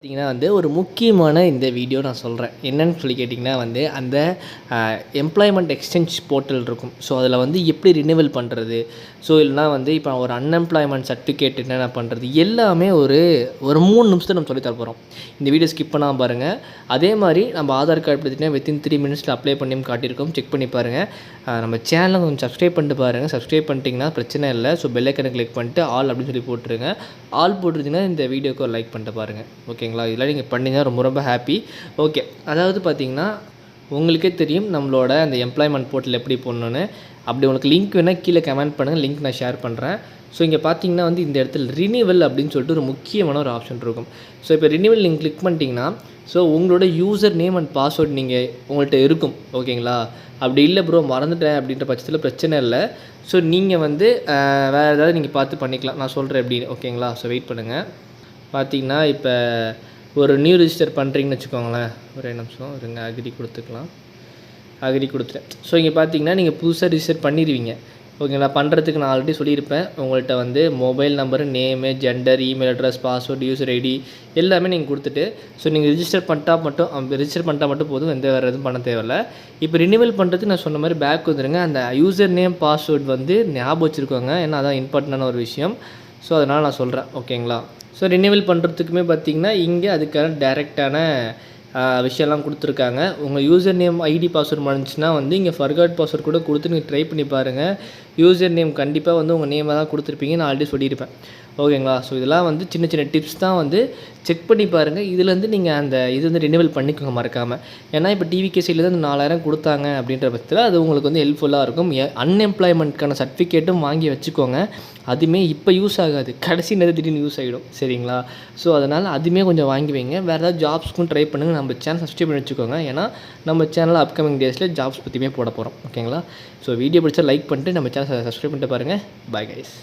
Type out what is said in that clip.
பார்த்தீங்கன்னா ஒரு முக்கியமான இந்த வீடியோ நான் சொல்கிறேன். என்னன்னு சொல்லி கேட்டிங்கன்னா அந்த எம்ப்ளாய்மெண்ட் எக்ஸ்சேஞ்ச் போர்ட்டல் இருக்கும். ஸோ அதில் எப்படி ரினிவல் பண்ணுறது, ஸோ இல்லைனா இப்போ ஒரு அன்எம்ப்ளாய்மெண்ட் சர்டிஃபிகேட் என்னென்ன பண்ணுறது, எல்லாமே ஒரு ஒரு 3 நிமிஷத்தில் நம்ம சொல்லி தர போகிறோம். இந்த வீடியோ ஸ்கிப் பண்ணாமல் பாருங்கள். அதே மாதிரி நம்ம ஆதார் கார்டு பார்த்திங்கன்னா வித்தின் 3 மினிட்ஸில் அப்ளை பண்ணியும் காட்டியிருக்கோம். செக் பண்ணி பாருங்கள். நம்ம சேனலை கொஞ்சம் சப்ஸ்கிரைப் பண்ணிட்டு பாருங்கள். சப்ஸ்கிரைப் பண்ணிட்டீங்கன்னா பிரச்சனை இல்லை. ஸோ பெல் ஐக்கனை கிளிக் பண்ணிட்டு ஆல் அப்படின்னு சொல்லி போட்டுருங்க. ஆல் போட்டுருந்தீங்கன்னா இந்த வீடியோக்கு ஒரு லைக் பண்ணிட்டு பாருங்கள். ஓகேங்களா? இதெல்லாம் நீங்கள் பண்ணிங்கன்னா ரொம்ப ரொம்ப ஹாப்பி. ஓகே, அதாவது பார்த்திங்கன்னா உங்களுக்கே தெரியும் நம்மளோட அந்த எம்ப்ளாய்மெண்ட் போர்ட்டல் எப்படி போடணுன்னு. அப்படி உங்களுக்கு லிங்க் வேணால் கீழே கமெண்ட் பண்ணுங்கள். லிங்க் நான் ஷேர் பண்ணுறேன். ஸோ இங்கே பார்த்தீங்கன்னா இந்த இடத்துல ரினிவல் அப்படின்னு சொல்லிட்டு ஒரு முக்கியமான ஒரு ஆப்ஷன் இருக்கும். ஸோ இப்போ ரினிவல் நீங்கள் கிளிக் பண்ணிட்டீங்கன்னா ஸோ உங்களோட யூசர் நேம் அண்ட் பாஸ்வேர்ட் உங்கள்கிட்ட இருக்கும். ஓகேங்களா? அப்படி இல்லை ப்ரோ மறந்துட்டேன் அப்படின்ற பட்சத்தில் பிரச்சனை இல்லை. ஸோ நீங்கள் வேறு ஏதாவது நீங்கள் பார்த்து பண்ணிக்கலாம். நான் சொல்கிறேன் எப்படின்னு. ஓகேங்களா? ஸோ வெயிட் பண்ணுங்கள். பார்த்தீங்கன்னா இப்போ ஒரு நியூ ரிஜிஸ்டர் பண்ணுறீங்கன்னு வச்சுக்கோங்களேன். ஒரு நிமிஷம் இருங்க. அக்ரி கொடுத்துக்கலாம். அக்ரி கொடுத்துட்டேன். ஸோ இங்கே பார்த்தீங்கன்னா நீங்கள் புதுசாக ரிஜிஸ்டர் பண்ணிடுவீங்க. ஓகேங்களா? பண்ணுறதுக்கு நான் ஆல்ரெடி சொல்லியிருப்பேன். உங்கள்கிட்ட mobile number, name, gender, email address, password, user ID எல்லாமே நீங்கள் கொடுத்துட்டு ஸோ நீங்கள் ரிஜிஸ்டர் பண்ணிட்டா மட்டும் போதும். வேறு எதுவும் பண்ண தேவையில்லை. இப்போ ரினிவல் பண்ணுறதுக்கு நான் சொன்ன மாதிரி பேக் வந்துடுங்க. அந்த யூசர் நேம் பாஸ்வேர்டு ஞாபகம் வச்சுருக்கோங்க. ஏன்னா அதான் இம்பார்ட்டண்டான ஒரு விஷயம். ஸோ அதனால் நான் சொல்கிறேன். ஓகேங்களா? ஸோ ரினிவல் பண்ணுறதுக்குமே பார்த்திங்கன்னா இங்கே அதுக்கான டேரெக்டான விஷயம்லாம் கொடுத்துருக்காங்க. உங்கள் யூசர் நேம் ஐடி பாஸ்வேர்டு மறந்துச்சுன்னா இங்கே ஃபர்காட் பாஸ்வேர்டு கூட கொடுத்து நீங்கள் ட்ரை பண்ணி பாருங்கள். யூசர் நேம் கண்டிப்பாக உங்கள் நேமை தான் கொடுத்துருப்பீங்க. நான் ஆல்ரெடி சொல்லியிருப்பேன். ஓகேங்களா? ஸோ இதெல்லாம் சின்ன சின்ன டிப்ஸ் தான் செக் பண்ணி பாருங்கள். இதுலேருந்து நீங்கள் அந்த இது ரினிவல் பண்ணிக்கோங்க மறக்காமல். ஏன்னா இப்போ டிவிகே சைட்லேருந்து 4000 கொடுத்தாங்க அப்படின்ற பட்சத்தில் அது உங்களுக்கு ஹெல்ப்ஃபுல்லாக இருக்கும். அன்எம்ப்ளாய்மெண்ட்க்கான சர்டிஃபிகேட்டும் வாங்கி வச்சுக்கோங்க. அதுவுமே இப்போ யூஸ் ஆகாது. கடைசி நேரம் திடீர்னு யூஸ் ஆகிடும். சரிங்களா? ஸோ அதனால் அதுவுமே கொஞ்சம் வாங்கி வைங்க. வேறு ஏதாவது ஜாப்ஸ்க்கும் ட்ரை பண்ணுங்கள். நம்ம சேனல் சப்ஸ்கிரைப் பண்ணி வச்சுக்கோங்க. ஏன்னா நம்ம சேனலில் அப்கமிங் டேஸில் ஜாப்ஸ் பற்றியுமே போட போகிறோம். ஓகேங்களா? ஸோ வீடியோ பிடிச்சா லைக் பண்ணிட்டு நம்ம சேனல் சப்ஸ்கிரைப் பண்ணிட்டு பாருங்கள். Bye guys.